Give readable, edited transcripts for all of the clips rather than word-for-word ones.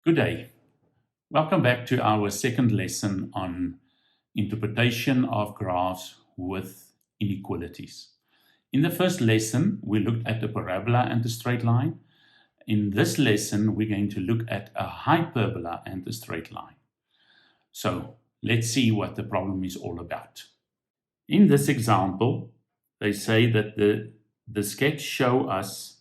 Good day. Welcome back to our second lesson on interpretation of graphs with inequalities. In the first lesson, we looked at a parabola and a straight line. In this lesson, we're going to look at a hyperbola and a straight line. So let's see what the problem is all about. In this example, they say that the sketch show us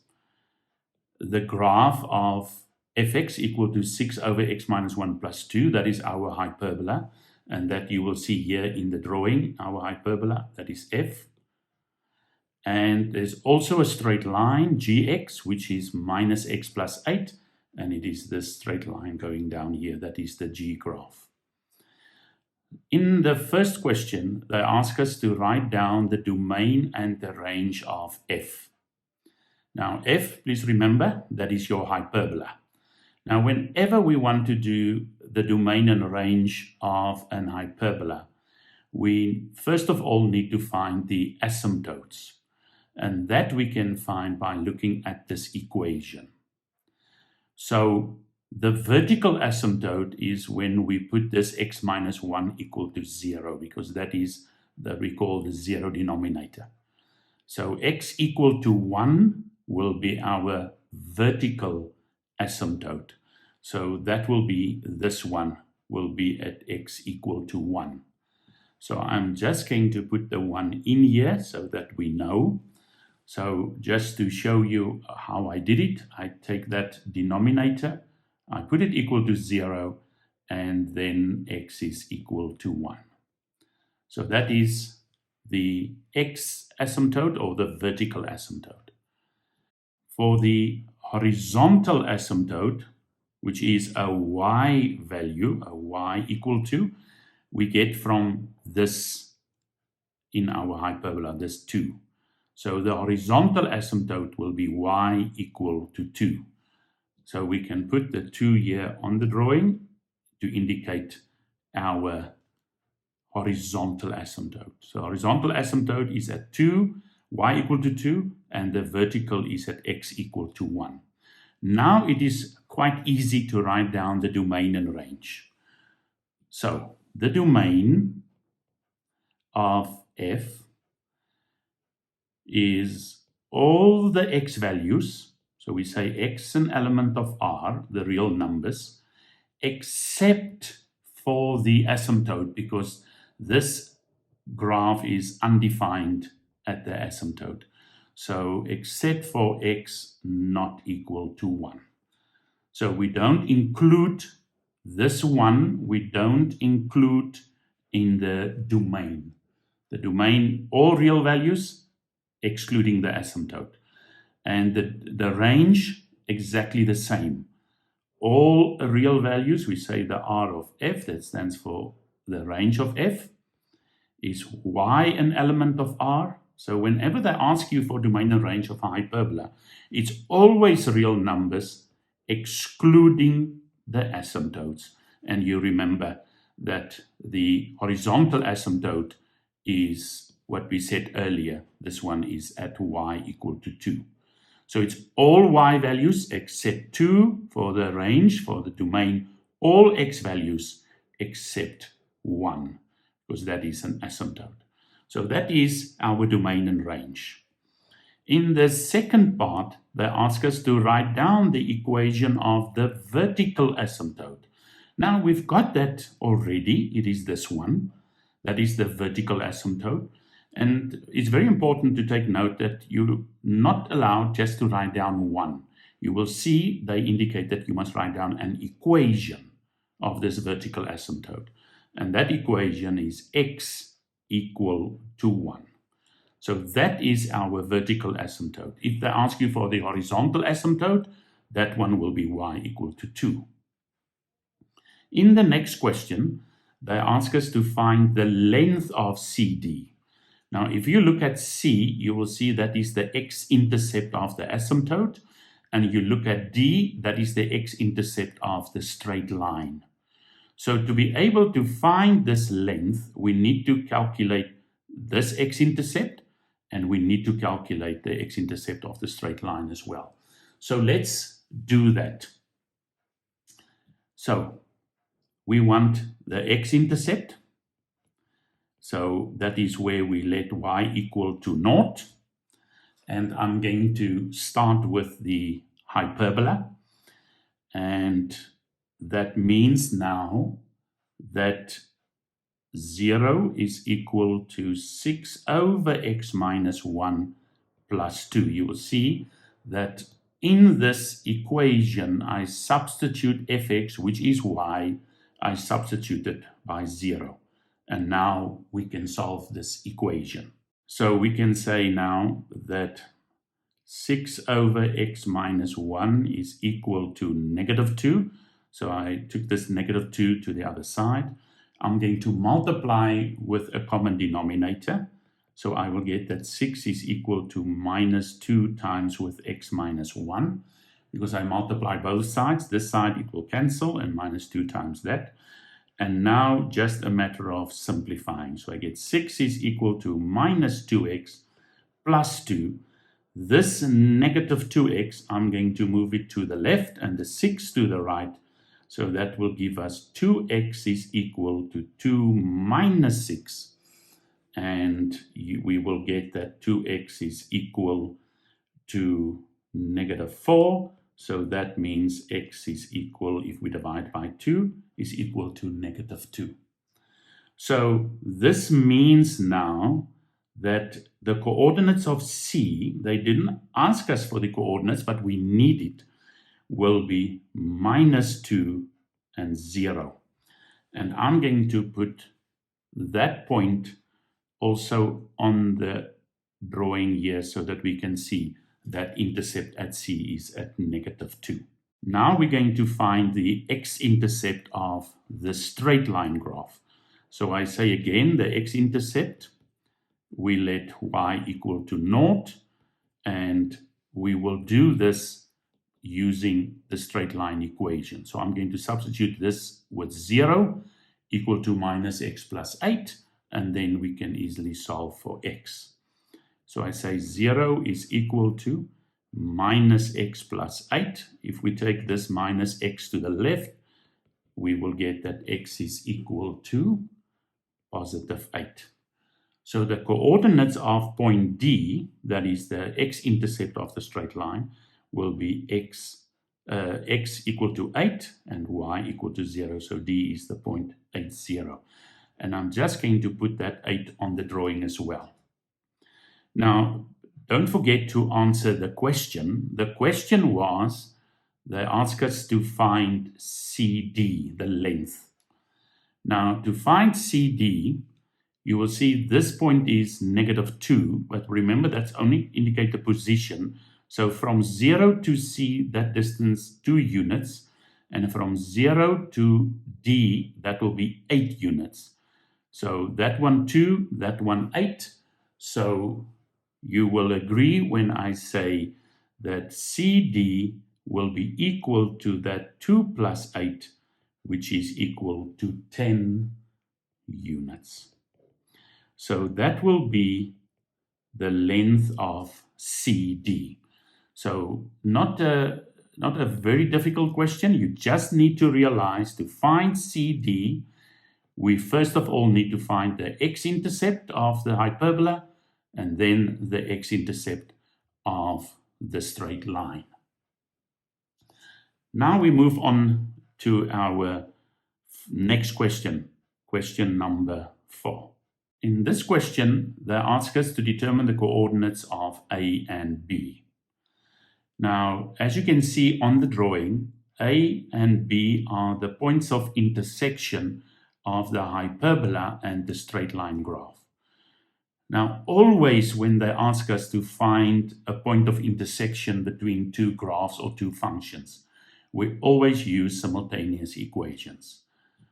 the graph of fx equal to 6 over x minus 1 plus 2. That is our hyperbola. And that you will see here in the drawing, our hyperbola, that is f. And there's also a straight line, gx, which is minus x plus 8. And it is this straight line going down here. That is the g graph. In the first question, they ask us to write down the domain and the range of f. Now, f, please remember, that is your hyperbola. Now, whenever we want to do the domain and range of an hyperbola, we first of all need to find the asymptotes. And that we can find by looking at this equation. So the vertical asymptote is when we put this x minus 1 equal to 0, because that is that we call the zero denominator. So x equal to 1 will be our vertical asymptote. So that will be, this one will be at x equal to 1. So I'm just going to put the 1 in here so that we know. So just to show you how I did it, I take that denominator, I put it equal to 0, and then x is equal to 1. So that is the x asymptote or the vertical asymptote. For the horizontal asymptote, which is a y value, a y equal to, we get from this in our hyperbola, this 2. So the horizontal asymptote will be y equal to 2. So we can put the 2 here on the drawing to indicate our horizontal asymptote. So horizontal asymptote is at 2, y equal to 2, and the vertical is at x equal to 1. Now it is quite easy to write down the domain and range. So the domain of f is all the x values. So we say x an element of R, the real numbers, except for the asymptote, because this graph is undefined at the asymptote. So except for x not equal to 1. So we don't include this one, we don't include in the domain. The domain, all real values, excluding the asymptote. And the range, exactly the same. All real values, we say the R of f, that stands for the range of f, is y an element of R. So whenever they ask you for domain and range of a hyperbola, it's always real numbers excluding the asymptotes. And you remember that the horizontal asymptote is what we said earlier. This one is at y equal to 2. So it's all y values except 2 for the range, for the domain, all x values except 1, because that is an asymptote. So that is our domain and range. In the second part, they ask us to write down the equation of the vertical asymptote. Now we've got that already. It is this one. That is the vertical asymptote. And it's very important to take note that you're not allowed just to write down 1. You will see they indicate that you must write down an equation of this vertical asymptote. And that equation is x equal to 1. So that is our vertical asymptote. If they ask you for the horizontal asymptote, that one will be y equal to 2. In the next question, they ask us to find the length of CD. Now, if you look at C, you will see that is the x-intercept of the asymptote. And you look at D, that is the x-intercept of the straight line. So to be able to find this length, we need to calculate this x-intercept, and we need to calculate the x-intercept of the straight line as well. So let's do that. So we want the x-intercept. So that is where we let y equal to 0. And I'm going to start with the hyperbola. And that means now that 0 is equal to 6 over x minus 1 plus 2. You will see that in this equation, I substitute fx, which is y, I substitute it by 0. And now we can solve this equation. So we can say now that 6 over x minus 1 is equal to negative 2. So I took this negative 2 to the other side. I'm going to multiply with a common denominator. So I will get that 6 is equal to minus 2 times with x minus 1. Because I multiply both sides, this side it will cancel, and minus 2 times that. And now just a matter of simplifying. So I get 6 is equal to minus 2x plus 2. This negative 2x, I'm going to move it to the left and the 6 to the right. So that will give us 2x is equal to 2 minus 6. And we will get that 2x is equal to negative 4. So that means x is equal, if we divide by 2, is equal to negative 2. So this means now that the coordinates of C, they didn't ask us for the coordinates, but we need it, will be minus 2 and 0. And I'm going to put that point also on the drawing here so that we can see that intercept at C is at negative 2. Now we're going to find the x-intercept of the straight line graph. So I say again, the x-intercept, we let y equal to 0, and we will do this using the straight line equation. So I'm going to substitute this with 0 equal to minus x plus 8, and then we can easily solve for x. So I say 0 is equal to minus x plus 8. If we take this minus x to the left, we will get that x is equal to positive 8. So the coordinates of point D, that is the x-intercept of the straight line, will be x equal to 8 and y equal to 0. So D is the point 8, 0. And I'm just going to put that 8 on the drawing as well. Now, don't forget to answer the question. The question was, they asked us to find CD, the length. Now, to find CD, you will see this point is negative 2, but remember that's only indicate the position. So from 0 to C, that distance 2 units, and from 0 to D, that will be 8 units. So that one 2, that one 8. So you will agree when I say that CD will be equal to that 2 plus 8, which is equal to 10 units. So that will be the length of CD. So not a very difficult question. You just need to realize to find CD, we first of all need to find the x-intercept of the hyperbola and then the x-intercept of the straight line. Now we move on to our next question, question number 4. In this question, they ask us to determine the coordinates of A and B. Now, as you can see on the drawing, A and B are the points of intersection of the hyperbola and the straight line graph. Now, always when they ask us to find a point of intersection between two graphs or two functions, we always use simultaneous equations.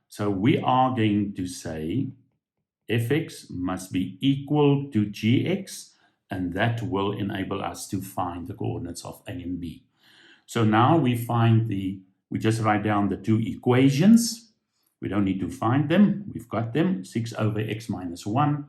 So we are going to say fx must be equal to gx, and that will enable us to find the coordinates of A and B. So now we just write down the two equations. We don't need to find them. We've got them. 6 over x minus 1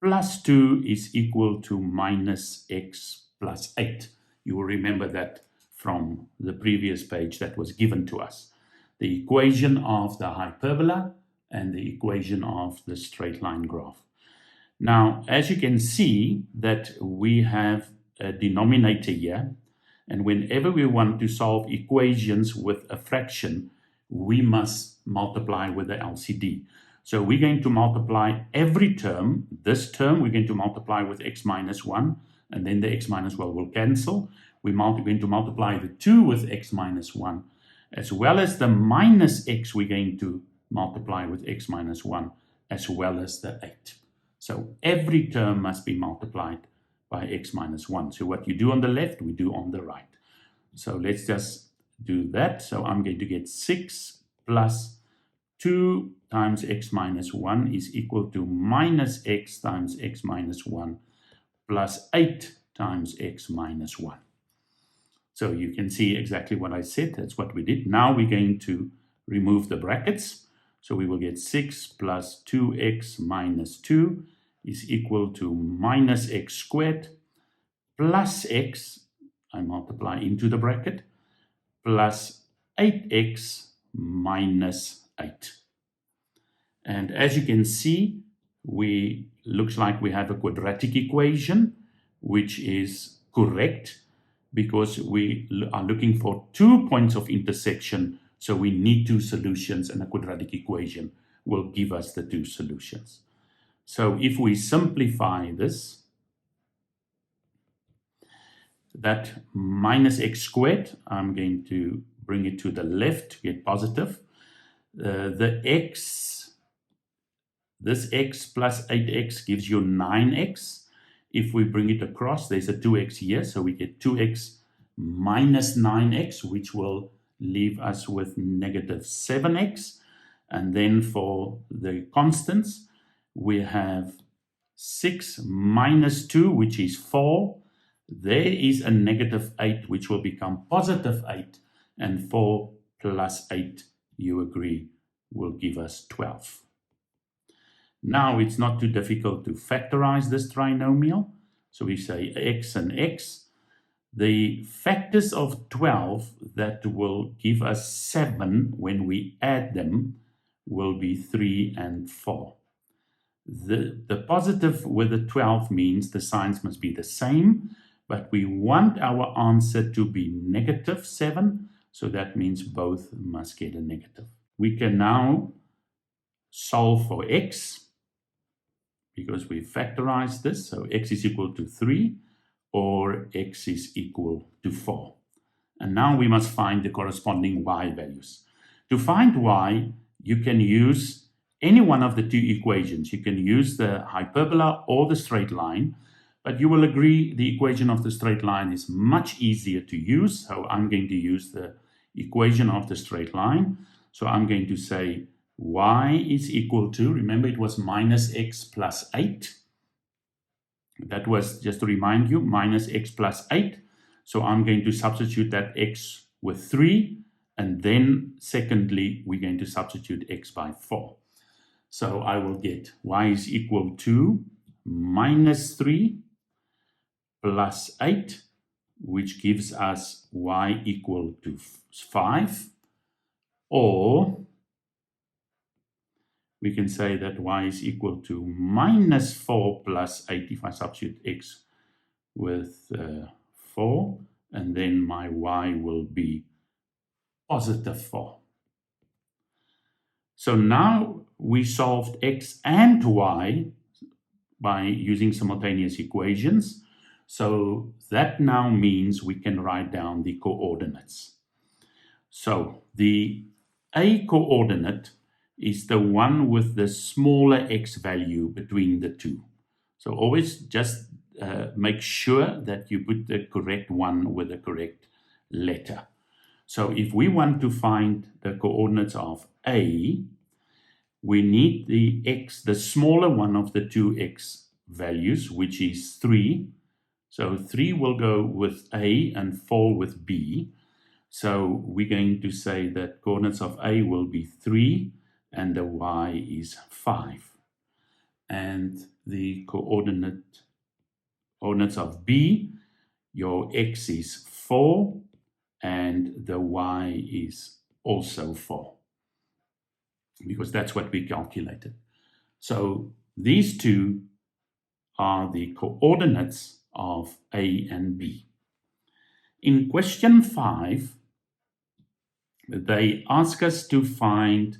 plus 2 is equal to minus x plus 8. You will remember that from the previous page that was given to us. the equation of the hyperbola and the equation of the straight line graph. Now, as you can see that we have a denominator here, and whenever we want to solve equations with a fraction, we must multiply with the LCD. So we're going to multiply every term. This term we're going to multiply with x minus 1, and then the x minus 1 will cancel. We're going to multiply the 2 with x minus 1, as well as the minus x we're going to multiply with x minus 1, as well as the 8. So every term must be multiplied by x minus 1. So what you do on the left, we do on the right. So let's just do that. So I'm going to get 6 plus 2 times x minus 1 is equal to minus x times x minus 1 plus 8 times x minus 1. So you can see exactly what I said. That's what we did. Now we're going to remove the brackets. So we will get 6 plus 2x minus 2 is equal to minus x squared plus x, I multiply into the bracket, plus 8x minus 8. And as you can see, looks like we have a quadratic equation, which is correct because we are looking for 2 points of intersection. So we need 2 solutions, and a quadratic equation will give us the 2 solutions. So if we simplify this, that minus x squared, I'm going to bring it to the left to get positive. This x plus 8x gives you 9x. If we bring it across, there's a 2x here, so we get 2x minus 9x, which will leave us with negative 7x. And then for the constants, we have 6 minus 2, which is 4. There is a negative 8, which will become positive 8. And 4 plus 8, you agree, will give us 12. Now it's not too difficult to factorize this trinomial. So we say x and x. The factors of 12 that will give us 7 when we add them will be 3 and 4. The positive with the 12 means the signs must be the same, but we want our answer to be negative 7, so that means both must get a negative. We can now solve for x, because we factorized this, so x is equal to 3, or x is equal to 4. And now we must find the corresponding y values. To find y, you can use any one of the 2 equations. You can use the hyperbola or the straight line, but you will agree the equation of the straight line is much easier to use. So I'm going to use the equation of the straight line. So I'm going to say y is equal to, remember it was minus x plus 8. That was, just to remind you, minus x plus 8. So I'm going to substitute that x with 3. And then secondly, we're going to substitute x by 4. So I will get y is equal to minus 3 plus 8, which gives us y equal to 5. Or we can say that y is equal to minus 4 plus 8 if I substitute x with 4. And then my y will be positive 4. So now we solved x and y by using simultaneous equations. So that now means we can write down the coordinates. So the a coordinate is the one with the smaller x value between the two. So always just make sure that you put the correct one with the correct letter. So if we want to find the coordinates of a, we need the x, the smaller one of the two x values, which is 3. So 3 will go with a and 4 with b. So we're going to say that coordinates of a will be 3 and the y is 5. And the coordinates of b, your x is 4 and the y is also 4, because that's what we calculated. So these two are the coordinates of A and B. In question 5, they ask us to find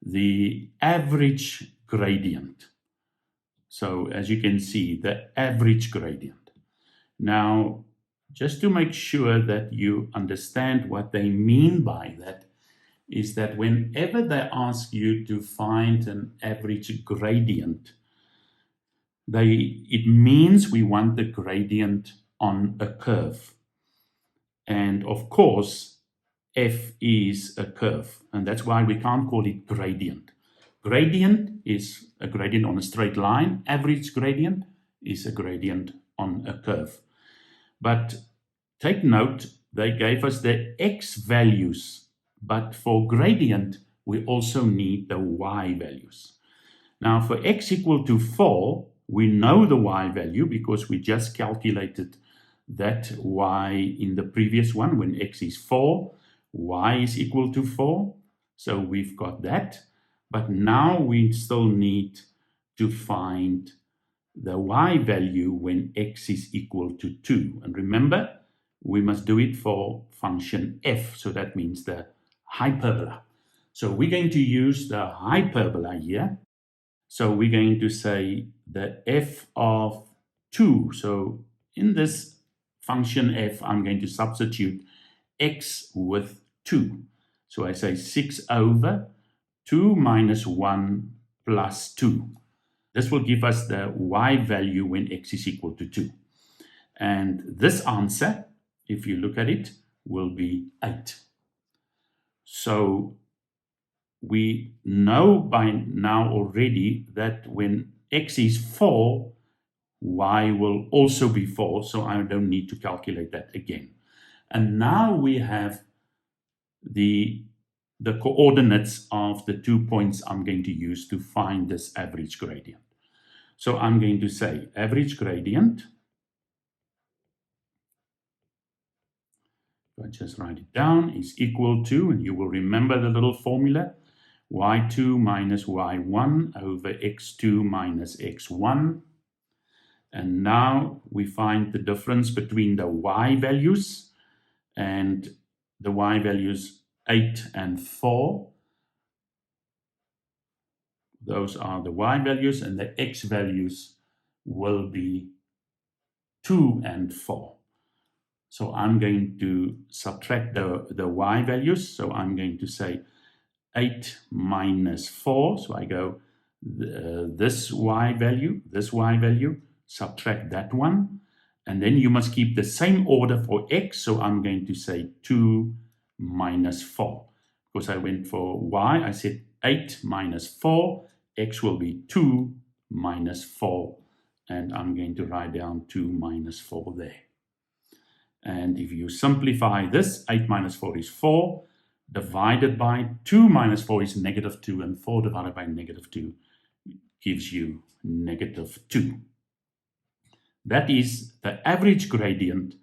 the average gradient. So as you can see, the average gradient. Now, just to make sure that you understand what they mean by that, is that whenever they ask you to find an average gradient, it means we want the gradient on a curve. And of course, f is a curve, and that's why we can't call it gradient. Gradient is a gradient on a straight line. Average gradient is a gradient on a curve. But take note, they gave us the x values, but for gradient, we also need the y values. Now, for x equal to 4, we know the y value because we just calculated that y in the previous one. When x is 4, y is equal to 4. So we've got that. But now we still need to find the y value when x is equal to 2. And remember, we must do it for function f. So that means the hyperbola. So we're going to use the hyperbola here. So we're going to say the f of 2. So in this function f, I'm going to substitute x with 2. So I say 6 over 2 minus 1 plus 2. This will give us the y value when x is equal to 2. And this answer, if you look at it, will be 8. So we know by now already that when x is 4, y will also be 4, so I don't need to calculate that again. And now we have the coordinates of the 2 points I'm going to use to find this average gradient. So I'm going to say average gradient. If I just write it down, is equal to, and you will remember the little formula, y2 minus y1 over x2 minus x1. And now we find the difference between the y values, and the y values 8 and 4. Those are the y values, and the x values will be 2 and 4. So I'm going to subtract the y values. So I'm going to say 8 minus 4. So I go this y value, subtract that one. And then you must keep the same order for x. So I'm going to say 2 minus 4. Because I went for y, I said 8 minus 4. X will be 2 minus 4. And I'm going to write down 2 minus 4 there. And if you simplify this, 8 minus 4 is 4, divided by 2 minus 4 is negative 2, and 4 divided by negative 2 gives you negative 2. That is the average gradient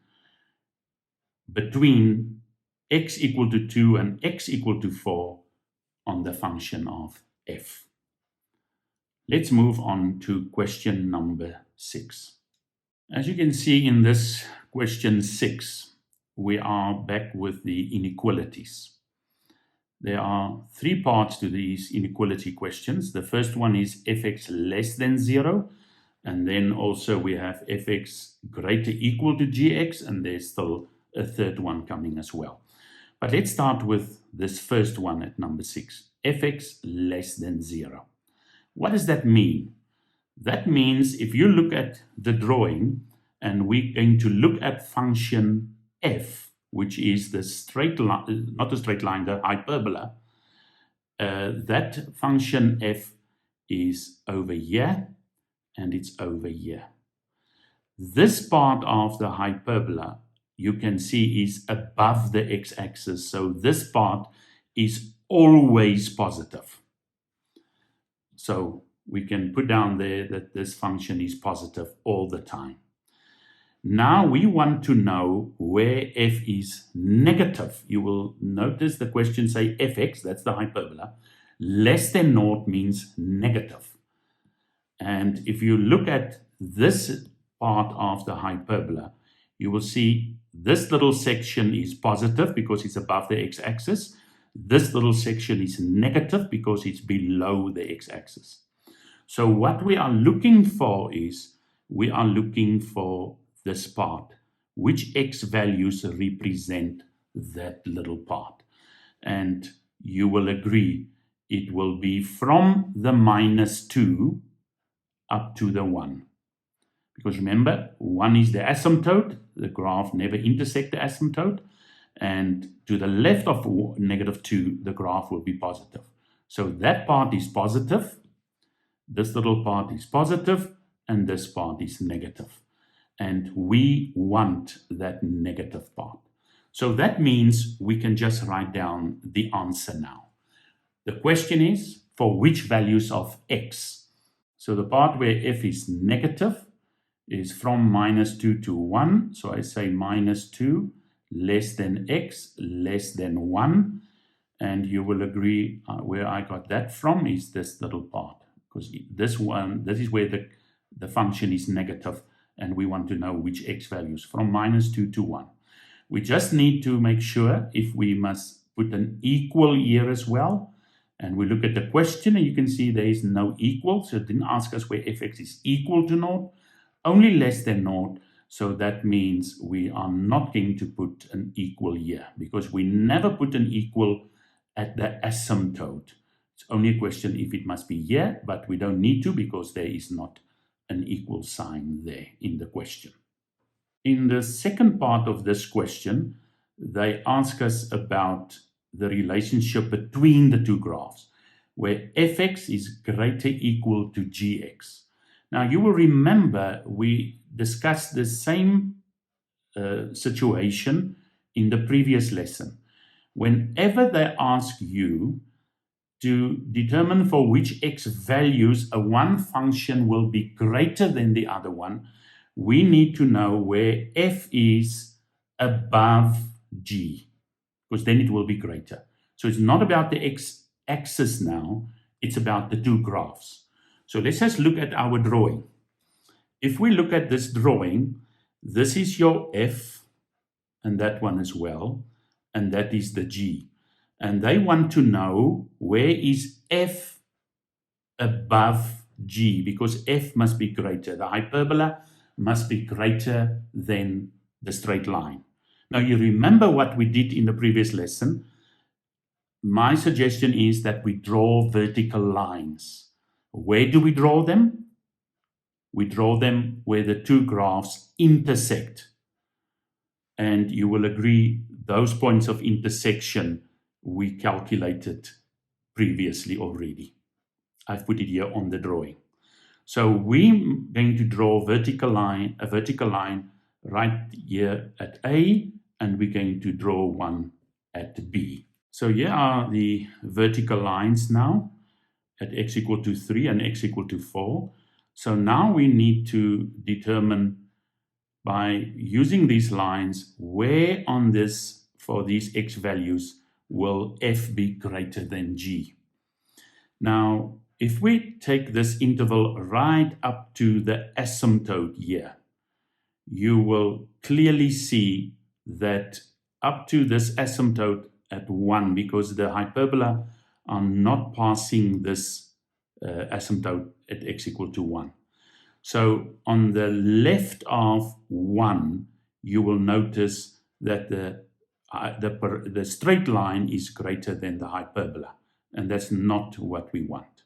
between x equal to 2 and x equal to 4 on the function of f. Let's move on to question number 6. As you can see in this question 6, we are back with the inequalities. There are 3 parts to these inequality questions. The first one is fx less than 0, and then also we have fx greater equal to gx, and there's still a third one coming as well. But let's start with this first one at number 6, fx less than 0. What does that mean? That means if you look at the drawing, and we're going to look at function f, which is the straight line, not the straight line, the hyperbola, that function f is over here, and it's over here. This part of the hyperbola, you can see, is above the x-axis, so this part is always positive. So we can put down there that this function is positive all the time. Now we want to know where f is negative. You will notice the question say fx, that's the hyperbola, less than naught means negative. And if you look at this part of the hyperbola, you will see this little section is positive because it's above the x-axis. This little section is negative because it's below the x-axis. So what we are looking for is, we are looking for this part. Which x values represent that little part? And you will agree it will be from the -2 up to the 1. Because remember, 1 is the asymptote. The graph never intersects the asymptote. And to the left of -2, the graph will be positive. So that part is positive. This little part is positive, and this part is negative. And we want that negative part. So that means we can just write down the answer now. The question is, for which values of x? So the part where f is negative is from -2 to 1. So I say -2 less than x less than 1. And you will agree where I got that from is this little part. Because this is where the function is negative, and we want to know which x values from -2 to 1. We just need to make sure if we must put an equal here as well. And we look at the question, and you can see there is no equal. So it didn't ask us where fx is equal to naught, only less than naught. So that means we are not going to put an equal here, because we never put an equal at the asymptote. It's only a question if it must be here, but we don't need to because there is not an equal sign there in the question. In the second part of this question, they ask us about the relationship between the two graphs, where fx is greater equal to gx. Now, you will remember we discussed the same situation in the previous lesson. Whenever they ask you to determine for which x values one function will be greater than the other one, we need to know where f is above g, because then it will be greater. So it's not about the x-axis now, it's about the two graphs. So let's just look at our drawing. If we look at this drawing, this is your f, and that one as well, and that is the g. And they want to know where is f above g, because f must be greater. The hyperbola must be greater than the straight line. Now, you remember what we did in the previous lesson. My suggestion is that we draw vertical lines. Where do we draw them? We draw them where the two graphs intersect. And you will agree those points of intersection we calculated previously already. I've put it here on the drawing. So we're going to draw a vertical line right here at A, and we're going to draw one at B. So here are the vertical lines now at x equal to 3 and x equal to 4. So now we need to determine by using these lines where on this, for these x values, will f be greater than g. Now, if we take this interval right up to the asymptote here, you will clearly see that up to this asymptote at 1, because the hyperbola are not passing this asymptote at x equal to 1. So on the left of 1, you will notice that the straight line is greater than the hyperbola, and that's not what we want.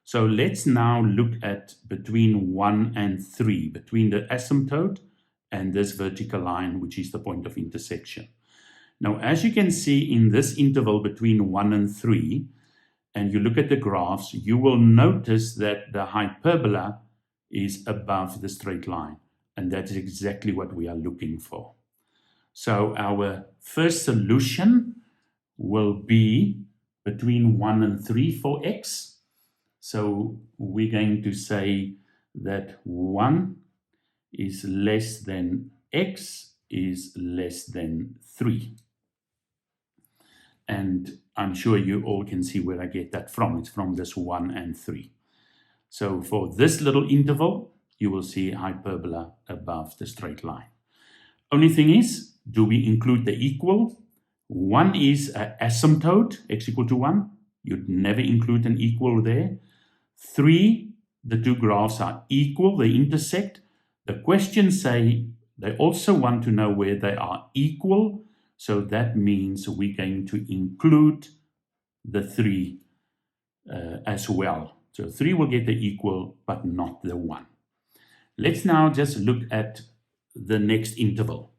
So let's now look at between 1 and 3, between the asymptote and this vertical line, which is the point of intersection. Now, as you can see in this interval between 1 and 3, and you look at the graphs, you will notice that the hyperbola is above the straight line, and that is exactly what we are looking for. So our first solution will be between 1 and 3 for x. So we're going to say that 1 is less than x is less than 3. And I'm sure you all can see where I get that from. It's from this 1 and 3. So for this little interval, you will see hyperbola above the straight line. Only thing is, do we include the equal? 1 is an asymptote, x equal to 1. You'd never include an equal there. 3, the two graphs are equal, they intersect. The questions say they also want to know where they are equal. So that means we're going to include the 3 as well. So 3 will get the equal, but not the 1. Let's now just look at the next interval.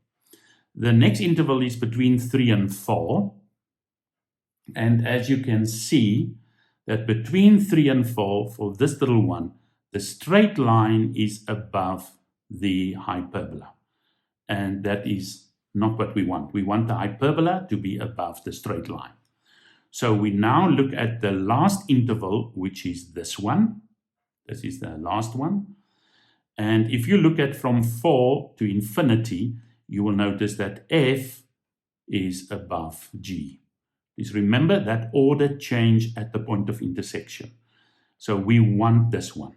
The next interval is between 3 and 4. And as you can see, that between 3 and 4, for this little one, the straight line is above the hyperbola. And that is not what we want. We want the hyperbola to be above the straight line. So we now look at the last interval, which is this one. This is the last one. And if you look at from 4 to infinity, you will notice that f is above g. Please remember that order change at the point of intersection. So we want this one.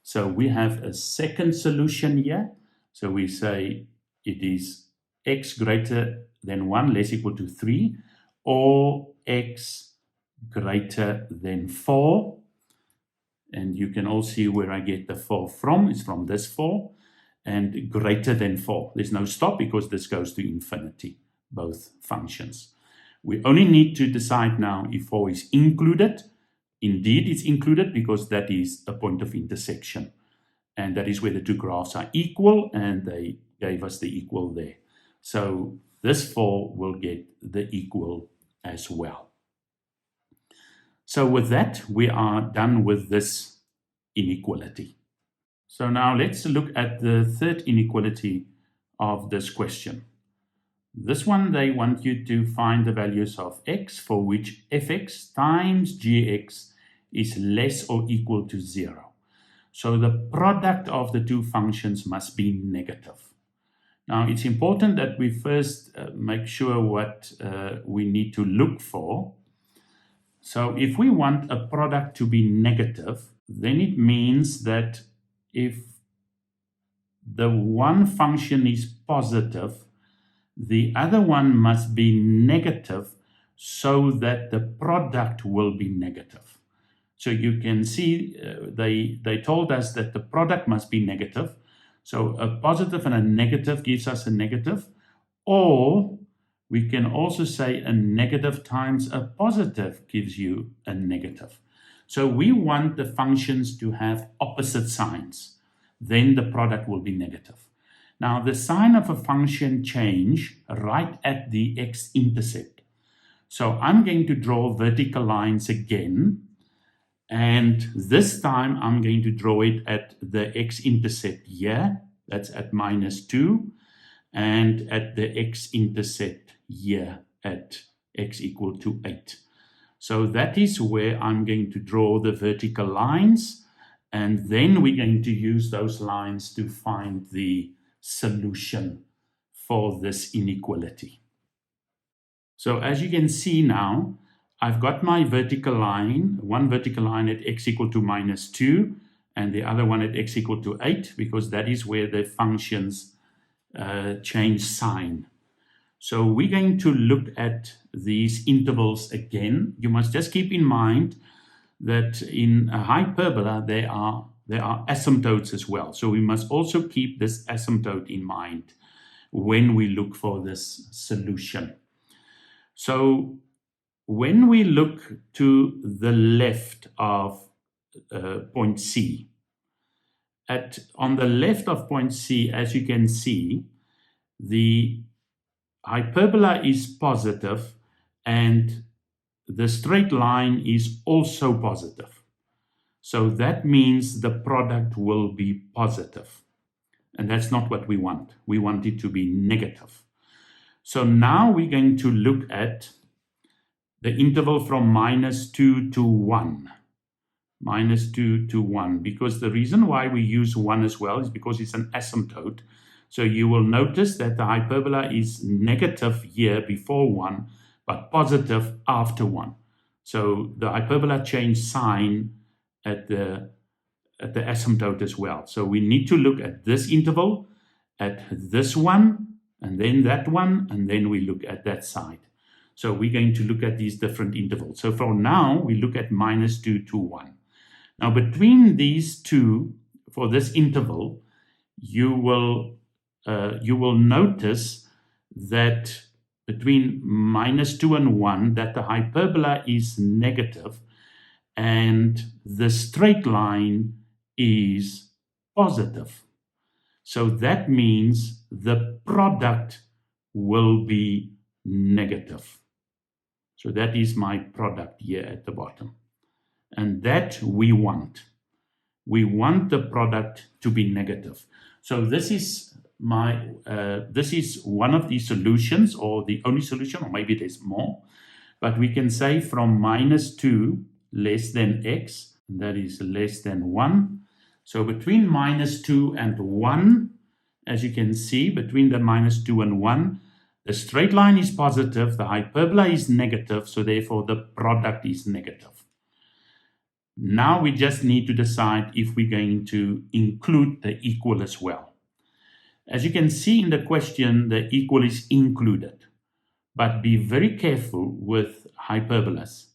So we have a second solution here. So we say it is x greater than 1 less equal to 3, or x greater than 4. And you can all see where I get the 4 from. It's from this 4. And greater than 4. There's no stop because this goes to infinity, both functions. We only need to decide now if 4 is included. Indeed, it's included because that is a point of intersection. And that is where the two graphs are equal, and they gave us the equal there. So this 4 will get the equal as well. So with that, we are done with this inequality. So now let's look at the third inequality of this question. This one, they want you to find the values of x for which fx times gx is less or equal to 0. So the product of the two functions must be negative. Now, it's important that we first make sure what we need to look for. So if we want a product to be negative, then it means that if the one function is positive, the other one must be negative so that the product will be negative. So you can see they told us that the product must be negative. So a positive and a negative gives us a negative. Or we can also say a negative times a positive gives you a negative. So we want the functions to have opposite signs. Then the product will be negative. Now, the sign of a function change right at the x-intercept. So I'm going to draw vertical lines again. And this time, I'm going to draw it at the x-intercept here. That's at -2. And at the x-intercept here at x equal to 8. So that is where I'm going to draw the vertical lines. And then we're going to use those lines to find the solution for this inequality. So as you can see now, I've got my vertical line, one vertical line at x equal to -2, and the other one at x equal to 8, because that is where the functions change sign. So we're going to look at these intervals again. You must just keep in mind that in a hyperbola, there are asymptotes as well. So we must also keep this asymptote in mind when we look for this solution. So when we look to the left of point C, on the left of point C, as you can see, the hyperbola is positive and the straight line is also positive. So that means the product will be positive. And that's not what we want. We want it to be negative. So now we're going to look at the interval from -2 to 1. minus 2 to 1, because the reason why we use 1 as well is because it's an asymptote. So you will notice that the hyperbola is negative here before 1, but positive after 1. So the hyperbola changed sign at the asymptote as well. So we need to look at this interval, at this one, and then that one, and then we look at that side. So we're going to look at these different intervals. So for now, we look at minus 2 to 1. Now, between these two, for this interval, you will notice that between minus 2 and 1, that the hyperbola is negative, and the straight line is positive. So that means the product will be negative. So that is my product here at the bottom. And that we want. We want the product to be negative. So this is this is one of the solutions, or the only solution, or maybe there's more. But we can say from minus 2 less than x, and that is less than 1. So between minus 2 and 1, as you can see, between the minus 2 and 1, the straight line is positive, the hyperbola is negative, so therefore the product is negative. Now we just need to decide if we're going to include the equal as well. As you can see in the question, the equal is included. But be very careful with hyperbolas,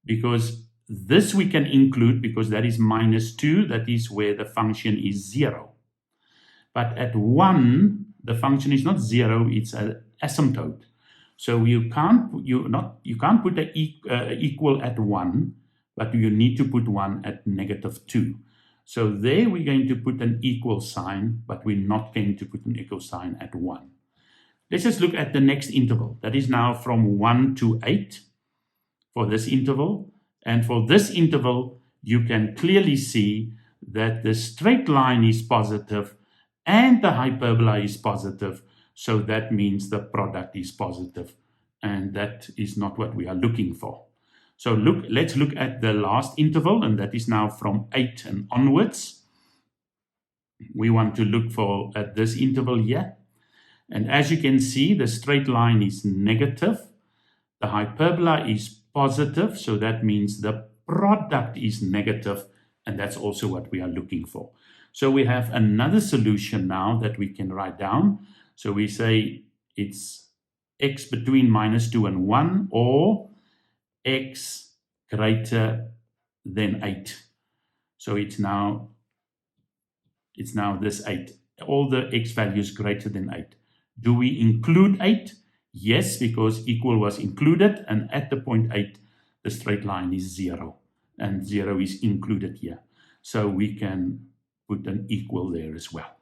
because this we can include because that is minus 2, that is where the function is 0. But at 1, the function is not 0, it's an asymptote. So you can't put an equal at 1, but you need to put 1 at negative 2. So there we're going to put an equal sign, but we're not going to put an equal sign at 1. Let's just look at the next interval. That is now from 1 to 8 for this interval. And for this interval, you can clearly see that the straight line is positive and the hyperbola is positive. So that means the product is positive. And that is not what we are looking for. So let's look at the last interval, and that is now from 8 and onwards. We want to look at this interval here. And as you can see, the straight line is negative. The hyperbola is positive, so that means the product is negative, and that's also what we are looking for. So we have another solution now that we can write down. So we say it's x between minus 2 and 1, or x greater than 8. So it's now this 8. All the x values greater than 8. Do we include 8? Yes, because equal was included, and at the point 8, the straight line is 0, and 0 is included here. So we can put an equal there as well.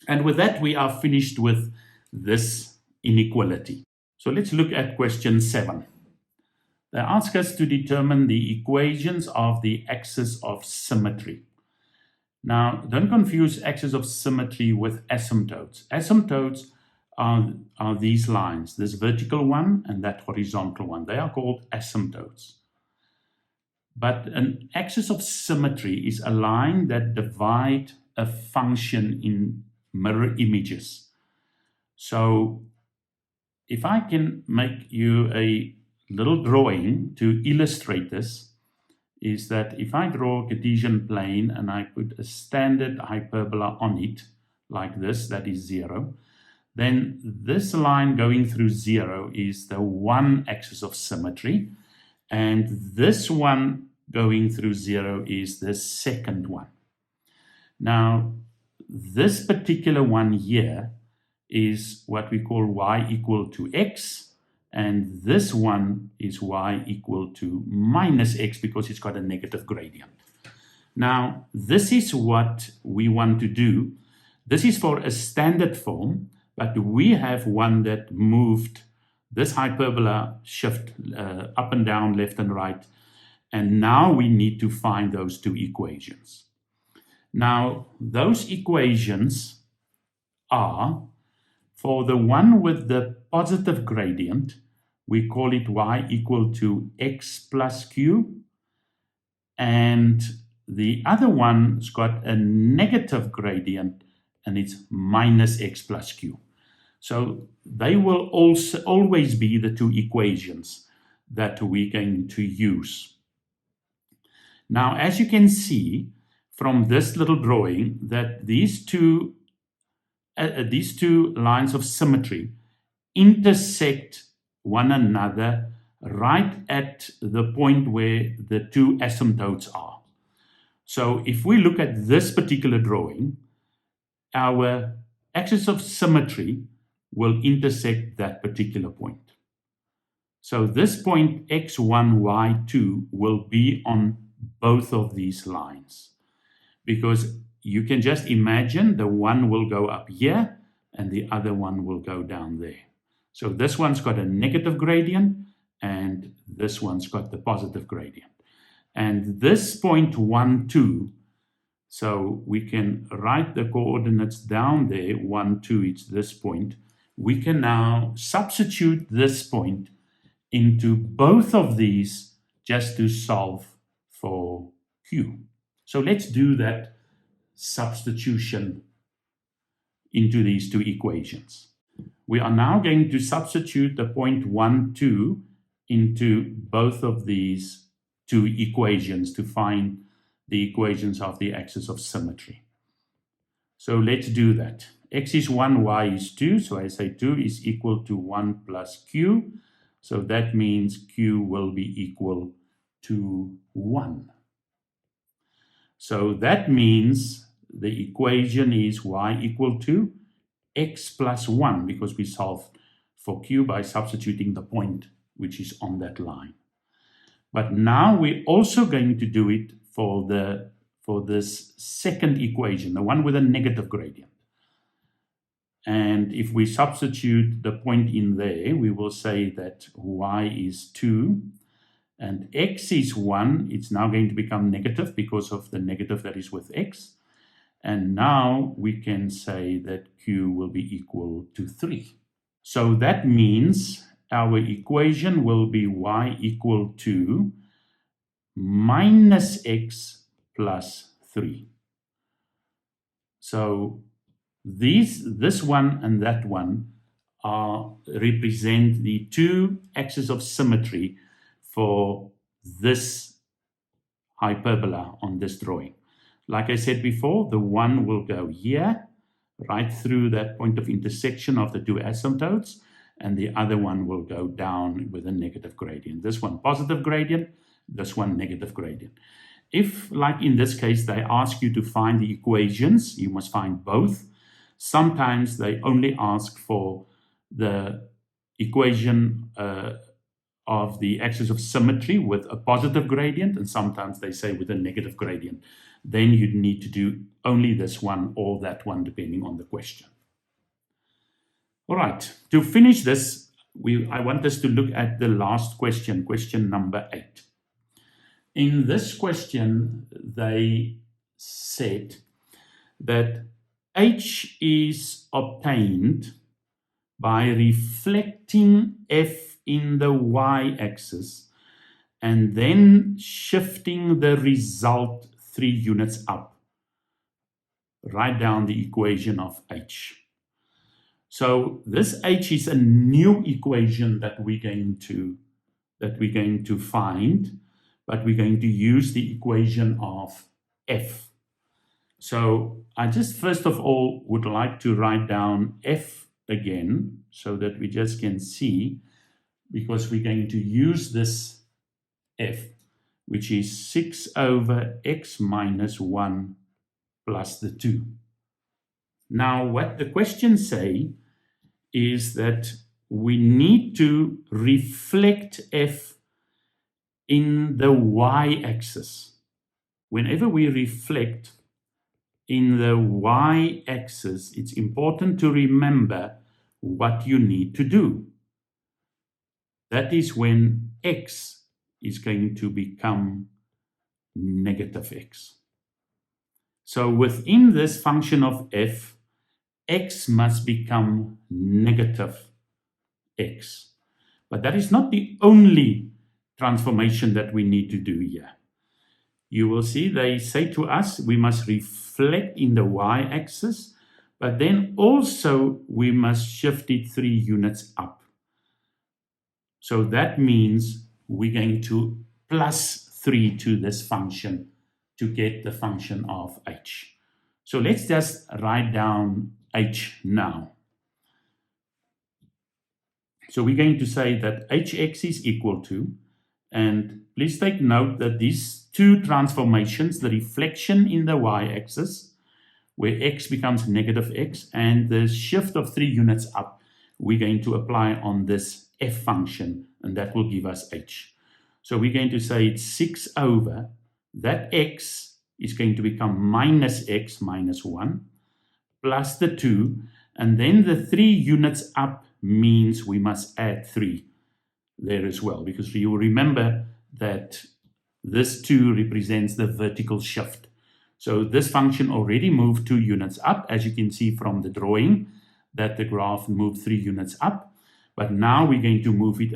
And with that, we are finished with this inequality. So let's look at question 7. They ask us to determine the equations of the axis of symmetry. Now, don't confuse axis of symmetry with asymptotes. Asymptotes are these lines, this vertical one and that horizontal one. They are called asymptotes. But an axis of symmetry is a line that divides a function in mirror images. So if I can make you a little drawing to illustrate this, is that if I draw a Cartesian plane and I put a standard hyperbola on it, like this, that is 0, then this line going through 0 is the one axis of symmetry, and this one going through 0 is the second one. Now, this particular one here is what we call y equal to x, and this one is y equal to minus x because it's got a negative gradient. Now, this is what we want to do. This is for a standard form, but we have one that moved this hyperbola shift up and down, left and right, and now we need to find those two equations. Now, those equations are, for the one with the positive gradient, we call it y equal to x plus q. and the other one's got a negative gradient, and it's minus x plus q. So they will also always be the two equations that we're going to use. Now, as you can see from this little drawing, that these two lines of symmetry intersect one another right at the point where the two asymptotes are. So if we look at this particular drawing, our axis of symmetry will intersect that particular point. So this point x1, y2 will be on both of these lines, because you can just imagine the one will go up here and the other one will go down there. So this one's got a negative gradient and this one's got the positive gradient. And this point 1, 2, so we can write the coordinates down there, 1, 2, it's this point. We can now substitute this point into both of these just to solve for q. So let's do that substitution into these two equations. We are now going to substitute the point 1, 2 into both of these two equations to find the equations of the axis of symmetry. So let's do that. X is 1, y is 2. So I say 2 is equal to 1 plus q. So that means q will be equal to 1. So that means the equation is y equal to x plus 1, because we solved for q by substituting the point which is on that line. But now we're also going to do it for this second equation, the one with a negative gradient. And if we substitute the point in there, we will say that y is 2 and x is 1. It's now going to become negative because of the negative that is with x. And now we can say that q will be equal to 3. So that means our equation will be y equal to minus x plus 3. So this one and that one represent the two axes of symmetry for this hyperbola on this drawing. Like I said before, the one will go here, right through that point of intersection of the two asymptotes, and the other one will go down with a negative gradient. This one positive gradient, this one negative gradient. If, like in this case, they ask you to find the equations, you must find both. Sometimes they only ask for the equation of the axis of symmetry with a positive gradient, and sometimes they say with a negative gradient. Then you'd need to do only this one or that one, depending on the question. All right, to finish this, I want us to look at the last question, question number 8. In this question, they said that H is obtained by reflecting F in the y-axis and then shifting the result 3 units up. Write down the equation of H. So this H is a new equation that we're going to find, but we're going to use the equation of F. So I just first of all would like to write down F again so that we just can see, because we're going to use this F, which is 6 over x minus 1 plus the 2. Now, what the questions say is that we need to reflect F in the y-axis. Whenever we reflect in the y-axis, it's important to remember what you need to do. That is when x is going to become negative x. So within this function of f, x must become negative x. But that is not the only transformation that we need to do here. you will see they say to us we must reflect in the y-axis, but then also we must shift it 3 units up. So that means we're going to plus 3 to this function to get the function of h. So let's just write down h now. So we're going to say that hx is equal to, and please take note that these two transformations, the reflection in the y-axis, where x becomes negative x, and the shift of 3 units up, we're going to apply on this f function, and that will give us h. So we're going to say it's 6 over, that x is going to become minus x minus 1, plus the 2, and then the 3 units up means we must add 3 there as well, because you will remember that this 2 represents the vertical shift. So this function already moved 2 units up, as you can see from the drawing, that the graph moved 3 units up. But now we're going to move it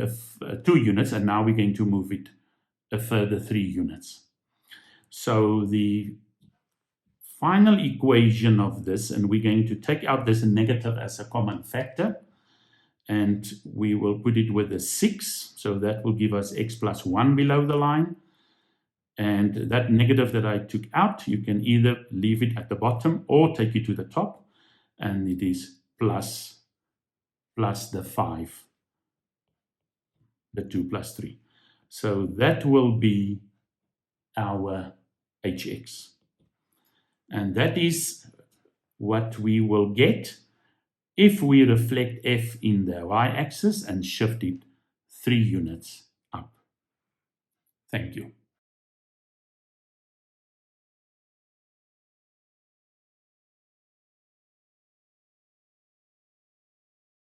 2 units, and now we're going to move it a further 3 units. So the final equation of this, and we're going to take out this negative as a common factor, and we will put it with a 6, so that will give us x plus 1 below the line. And that negative that I took out, you can either leave it at the bottom or take it to the top, and it is plus the 5, the 2 plus 3. So that will be our hx. And that is what we will get if we reflect f in the y-axis and shift it 3 units up. Thank you.